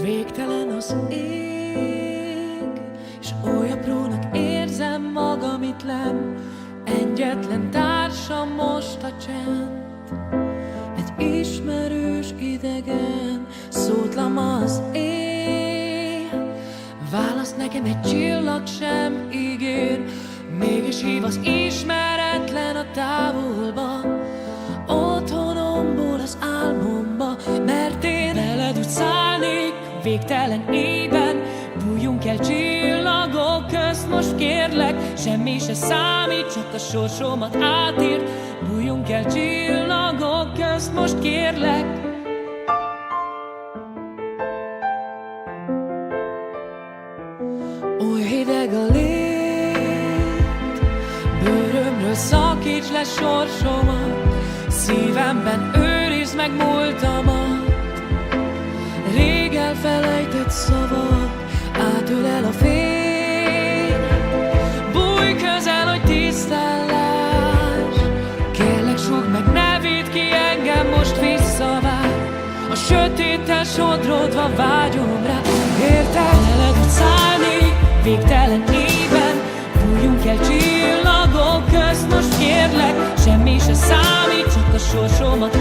Végtelen az ég, és oly aprónak érzem magam itt lenn. Egyetlen társam most a csend, egy ismerős idegen, szótlan az él. Választ nekem egy csillag sem ígér, mégis hív az ismeretlen a távolba, otthonomból az álmomba, mert én veled úgy szállnék végtelen éjben. Bújjunk el csillagok közt, most kérlek, semmi se számít, csak a sorsomat átért. Bújjunk el csillagok közt, most kérlek. Oly hideg a lét, bőrömről szakíts le sorsomat, szívemben őrizd meg múltamat. Rég elfelejtett szavak, átölel a fény. Bújj közel, hogy tisztán láss, kérlek súgd meg, ne vidd ki engem, most visszavár. A sötéttel sodródva vágyom rá, érted? Veled úgy szállni végtelen éjben. Bújjunk el csillagok közt, most kérlek, semmi se számít, csak a sorsomat